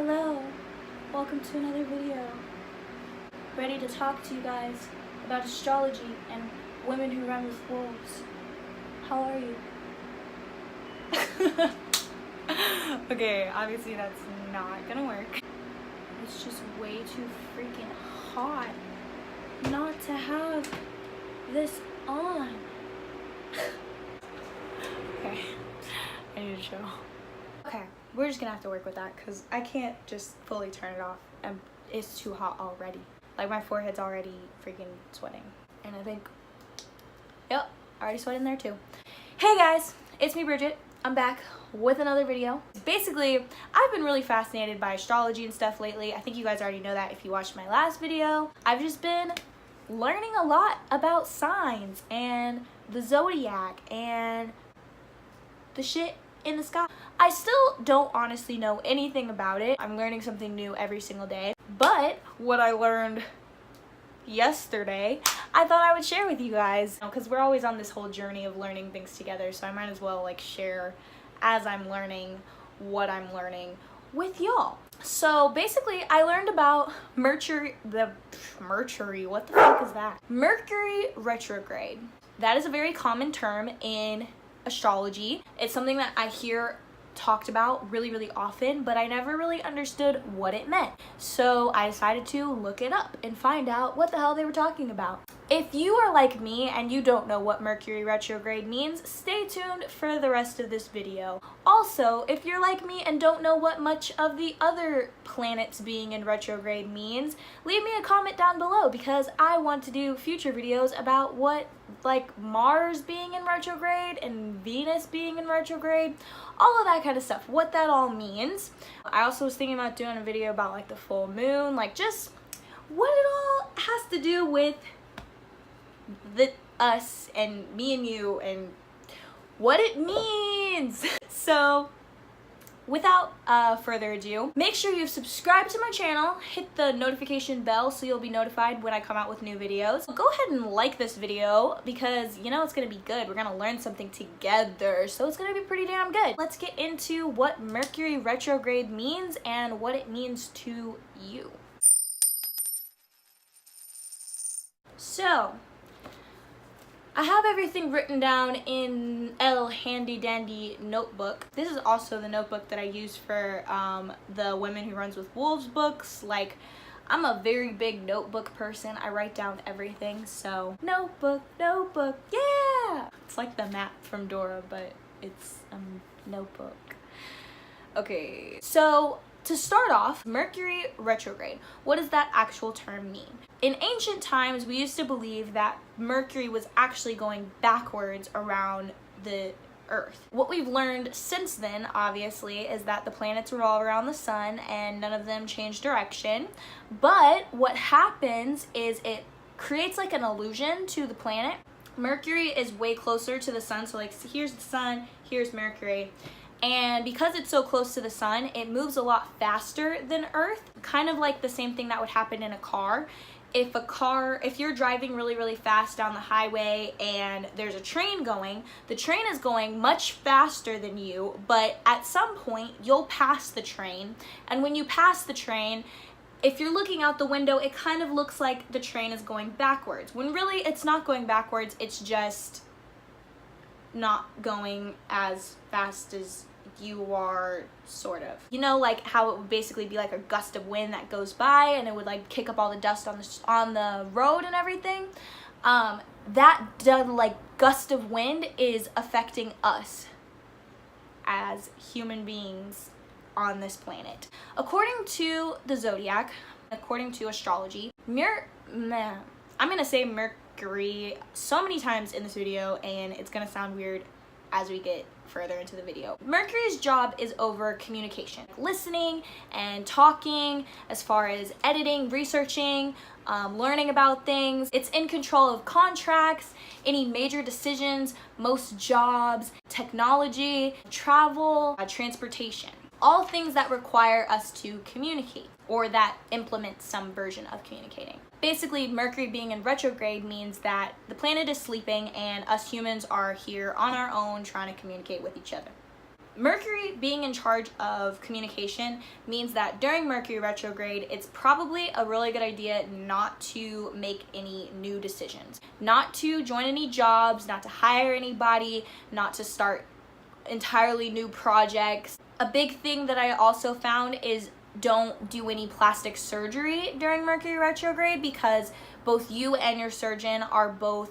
Hello, welcome to another video. Ready to talk to you guys about astrology and women who run with wolves. How are you? Okay, obviously that's not gonna work. It's just way too freaking hot not to have this on. Okay, I need to chill. Okay, we're just gonna have to work with that because I can't just fully turn it off and it's too hot already. Like my forehead's already freaking sweating. And I think, yep, I already sweated in there too. Hey guys, it's me Bridget. I'm back with another video. Basically, I've been really fascinated by astrology and stuff lately. I think you guys already know that if you watched my last video. I've just been learning a lot about signs and the zodiac and the shit in the sky. I still don't honestly know anything about it. I'm learning something new every single day. But what I learned yesterday, I thought I would share with you guys. Because we're always on this whole journey of learning things together, so I might as well like share as I'm learning what I'm learning with y'all. So basically, I learned about Mercury, what the fuck is that? Mercury Retrograde. That is a very common term in astrology. It's something that I hear talked about really often, but I never really understood what it meant. So I decided to look it up and find out what the hell they were talking about. If you are like me and you don't know what Mercury retrograde means, stay tuned for the rest of this video. Also, if you're like me and don't know what much of the other planets being in retrograde means, leave me a comment down below because I want to do future videos about what like Mars being in retrograde and Venus being in retrograde, all of that kind of stuff, what that all means. I also was thinking about doing a video about like the full moon, like just what it all has to do with us and me and you and what it means. So without further ado, make sure you've subscribed to my channel, hit the notification bell so you'll be notified when I come out with new videos. Go ahead and like this video because you know it's gonna be good. We're gonna learn something together, so it's gonna be pretty damn good. Let's get into what Mercury retrograde means and what it means to you. So I have everything written down in a handy dandy notebook. This is also the notebook that I use for the Women Who Runs with Wolves books. like I'm a very big notebook person. I write down everything, so notebook, yeah! It's like the map from Dora, but it's a notebook. Okay, so to start off, Mercury retrograde. What does that actual term mean? In ancient times, we used to believe that Mercury was actually going backwards around the Earth. What we've learned since then, obviously, is that the planets revolve around the sun and none of them change direction. But what happens is it creates like an illusion to the planet. Mercury is way closer to the sun, so like here's the sun, here's Mercury. And because it's so close to the sun, it moves a lot faster than Earth. Kind of like the same thing that would happen in a car. If you're driving really fast down the highway and there's a train going, the train is going much faster than you, but at some point you'll pass the train. And when you pass the train, if you're looking out the window, it kind of looks like the train is going backwards. When really it's not going backwards, it's just not going as fast as you are, sort of. You know, like how it would basically be like a gust of wind that goes by and it would like kick up all the dust on the road and everything. That like gust of wind is affecting us as human beings on this planet. According to the zodiac, according to astrology, I'm gonna say Mercury so many times in this video and it's gonna sound weird as we get further into the video. Mercury's job is over communication, listening and talking, as far as editing, researching, learning about things. It's in control of contracts, any major decisions, most jobs, technology, travel, transportation. All things that require us to communicate or that implement some version of communicating. Basically, Mercury being in retrograde means that the planet is sleeping and us humans are here on our own trying to communicate with each other. Mercury being in charge of communication means that during Mercury retrograde, it's probably a really good idea not to make any new decisions, not to join any jobs, not to hire anybody, not to start entirely new projects. A big thing that I also found is don't do any plastic surgery during Mercury retrograde, because both you and your surgeon are both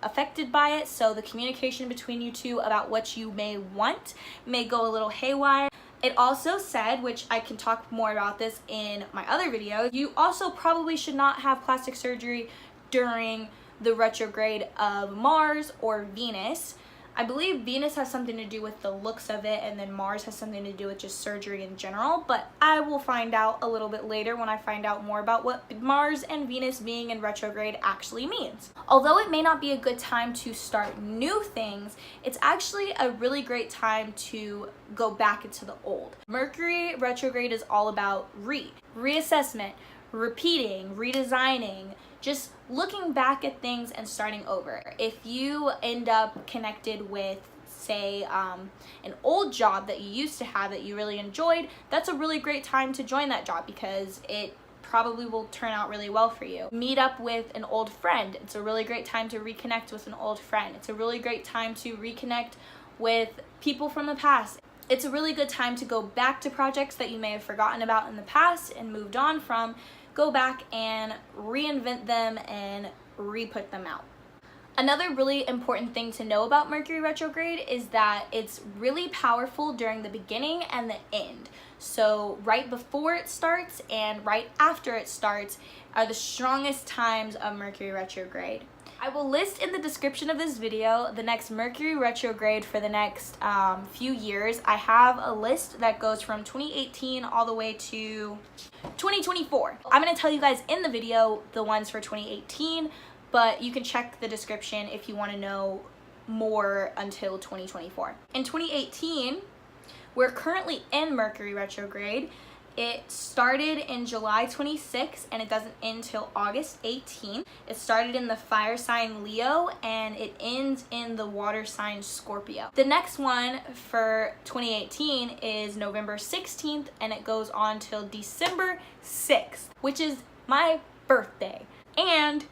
affected by it, so the communication between you two about what you may want may go a little haywire. It also said, which I can talk more about this in my other video, you also probably should not have plastic surgery during the retrograde of Mars or Venus. I believe Venus has something to do with the looks of it, and then Mars has something to do with just surgery in general, but I will find out a little bit later when I find out more about what Mars and Venus being in retrograde actually means. Although it may not be a good time to start new things, it's actually a really great time to go back into the old. Mercury retrograde is all about reassessment, repeating, redesigning, just looking back at things and starting over. If you end up connected with, say, an old job that you used to have that you really enjoyed, that's a really great time to join that job because it probably will turn out really well for you. Meet up with an old friend. It's a really great time to reconnect with an old friend. It's a really great time to reconnect with people from the past. It's a really good time to go back to projects that you may have forgotten about in the past and moved on from. Go back and reinvent them and re-put them out. Another really important thing to know about Mercury retrograde is that it's really powerful during the beginning and the end. So right before it starts and right after it starts are the strongest times of Mercury retrograde. I will list in the description of this video the next Mercury retrograde for the next few years. I have a list that goes from 2018 all the way to 2024. I'm going to tell you guys in the video the ones for 2018, but you can check the description if you want to know more until 2024. In 2018, we're currently in Mercury retrograde. It started in July 26th and it doesn't end till August 18th. It started in the fire sign Leo and it ends in the water sign Scorpio. The next one for 2018 is November 16th and it goes on till December 6th, which is my birthday. And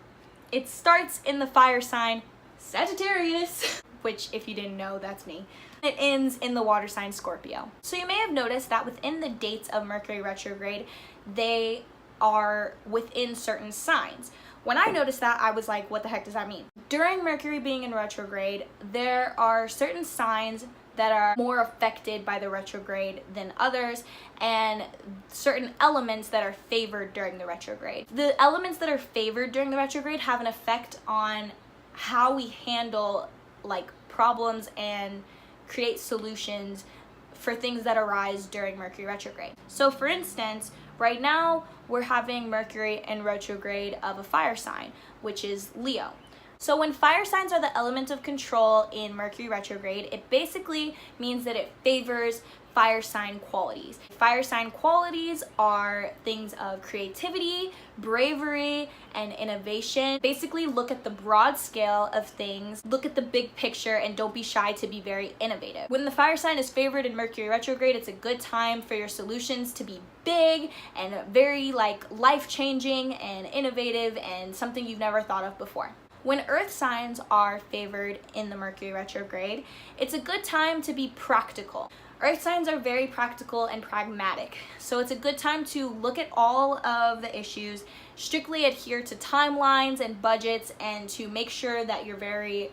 it starts in the fire sign Sagittarius, which if you didn't know, that's me. It ends in the water sign Scorpio. So you may have noticed that within the dates of Mercury retrograde, they are within certain signs. When I noticed that, I was like, what the heck does that mean? During Mercury being in retrograde, there are certain signs that are more affected by the retrograde than others, and certain elements that are favored during the retrograde. The elements that are favored during the retrograde have an effect on how we handle like problems and create solutions for things that arise during Mercury retrograde. So for instance, right now we're having Mercury in retrograde of a fire sign, which is Leo. So when fire signs are the element of control in Mercury retrograde, it basically means that it favors fire sign qualities. Fire sign qualities are things of creativity, bravery, and innovation. Basically, look at the broad scale of things, look at the big picture, and don't be shy to be very innovative. When the fire sign is favored in Mercury retrograde, it's a good time for your solutions to be big and very like life-changing and innovative and something you've never thought of before. When earth signs are favored in the Mercury retrograde, it's a good time to be practical. Earth signs are very practical and pragmatic, so it's a good time to look at all of the issues, strictly adhere to timelines and budgets, and to make sure that you're very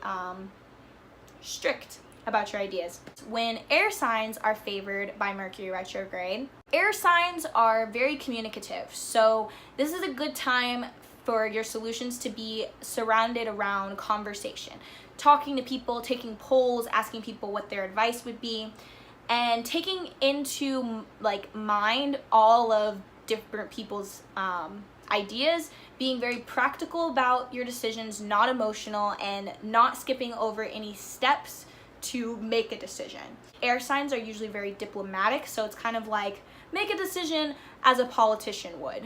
strict about your ideas. When air signs are favored by Mercury retrograde, air signs are very communicative, so this is a good time for your solutions to be surrounded around conversation, talking to people, taking polls, asking people what their advice would be, and taking into like mind all of different people's ideas, being very practical about your decisions, not emotional, and not skipping over any steps to make a decision. Air signs are usually very diplomatic, so it's kind of like make a decision as a politician would,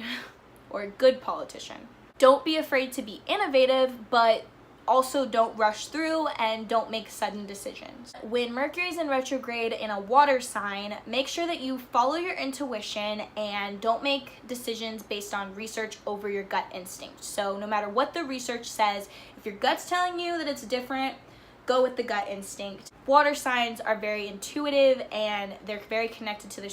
or a good politician. Don't be afraid to be innovative, but also don't rush through and don't make sudden decisions. When Mercury's in retrograde in a water sign, make sure that you follow your intuition and don't make decisions based on research over your gut instinct. So no matter what the research says, if your gut's telling you that it's different, go with the gut instinct. Water signs are very intuitive and they're very connected to the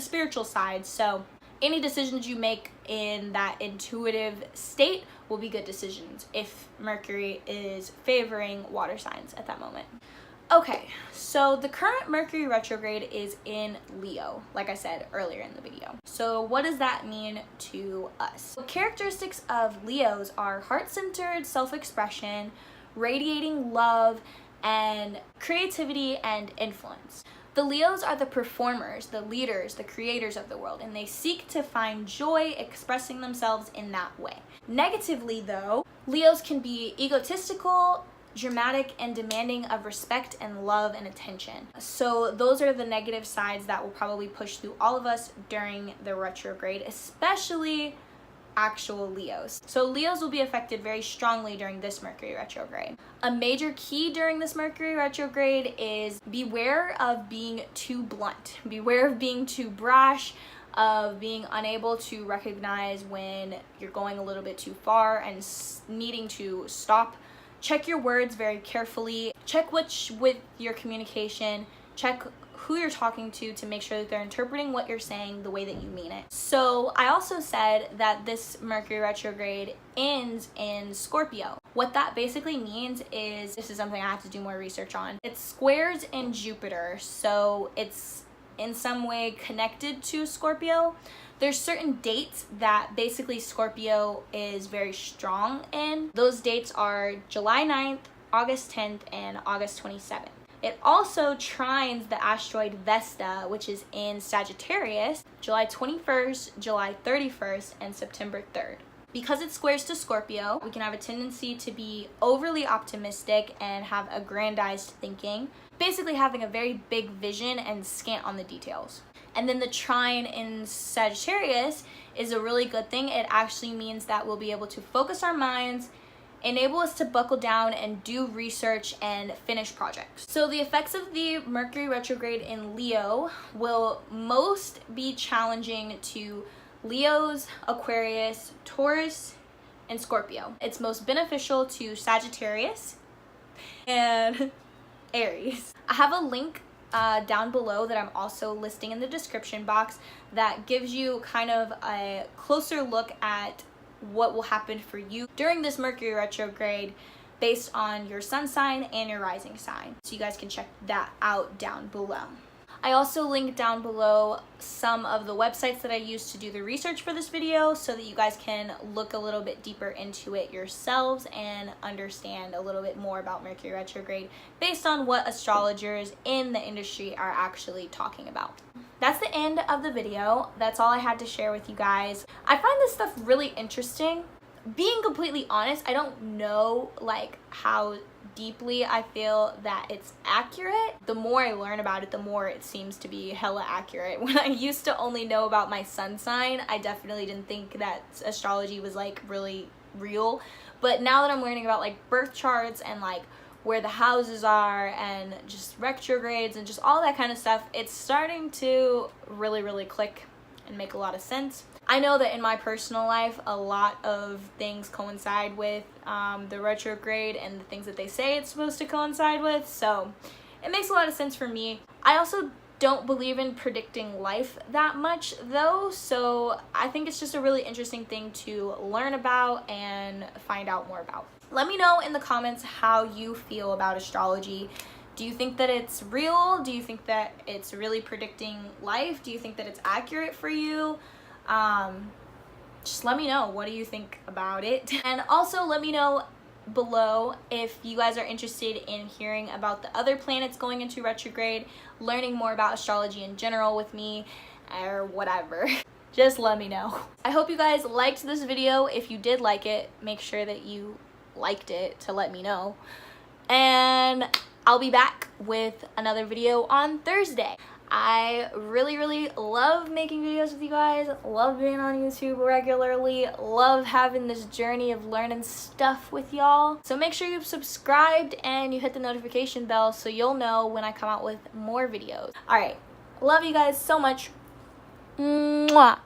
spiritual side. So any decisions you make in that intuitive state will be good decisions if Mercury is favoring water signs at that moment. Okay, so the current Mercury retrograde is in Leo, like I said earlier in the video. So what does that mean to us? Characteristics of Leos are heart-centered self-expression, radiating love, and creativity and influence. The Leos are the performers, the leaders, the creators of the world, and they seek to find joy expressing themselves in that way. Negatively, though, Leos can be egotistical, dramatic, and demanding of respect and love and attention. So those are the negative sides that will probably push through all of us during the retrograde, especially actual Leos. So Leos will be affected very strongly during this Mercury retrograde. A major key during this Mercury retrograde is beware of being too blunt. Beware of being too brash, of being unable to recognize when you're going a little bit too far and needing to stop. Check your words very carefully. Check with your communication. Check who you're talking to make sure that they're interpreting what you're saying the way that you mean it. So I also said that this Mercury retrograde ends in Scorpio. What that basically means is, this is something I have to do more research on. It squares in Jupiter, so it's in some way connected to Scorpio. There's certain dates that basically Scorpio is very strong in. Those dates are July 9th, August 10th, and August 27th. It also trines the asteroid Vesta, which is in Sagittarius, July 21st, July 31st, and September 3rd. Because it squares to Scorpio, we can have a tendency to be overly optimistic and have aggrandized thinking, basically having a very big vision and scant on the details. And then the trine in Sagittarius is a really good thing. It actually means that we'll be able to focus our minds, enable us to buckle down and do research and finish projects. So the effects of the Mercury retrograde in Leo will most be challenging to Leos, Aquarius, Taurus, and Scorpio. It's most beneficial to Sagittarius and Aries. I have a link down below that I'm also listing in the description box that gives you kind of a closer look at what will happen for you during this Mercury retrograde based on your sun sign and your rising sign. So you guys can check that out down below. I also linked down below some of the websites that I used to do the research for this video so that you guys can look a little bit deeper into it yourselves and understand a little bit more about Mercury retrograde based on what astrologers in the industry are actually talking about. That's the end of the video. That's all I had to share with you guys. I find this stuff really interesting. Being completely honest, I don't know like how deeply I feel that it's accurate. The more I learn about it, the more it seems to be hella accurate. When I used to only know about my sun sign, I definitely didn't think that astrology was like really real. But now that I'm learning about like birth charts and like where the houses are and just retrogrades and just all that kind of stuff, it's starting to really click and make a lot of sense. I know that in my personal life, a lot of things coincide with the retrograde and the things that they say it's supposed to coincide with, so it makes a lot of sense for me. I also don't believe in predicting life that much though, so I think it's just a really interesting thing to learn about and find out more about. Let me know in the comments how you feel about astrology. Do you think that it's real? Do you think that it's really predicting life? Do you think that it's accurate for you? Just let me know. What do you think about it? And also let me know below if you guys are interested in hearing about the other planets going into retrograde, learning more about astrology in general with me, or whatever. Just let me know. I hope you guys liked this video. If you did like it, make sure that you liked it to let me know. And I'll be back with another video on Thursday. I really love making videos with you guys, love being on YouTube regularly, love having this journey of learning stuff with y'all. So make sure you've subscribed and you hit the notification bell so you'll know when I come out with more videos. Alright, love you guys so much. Mwah.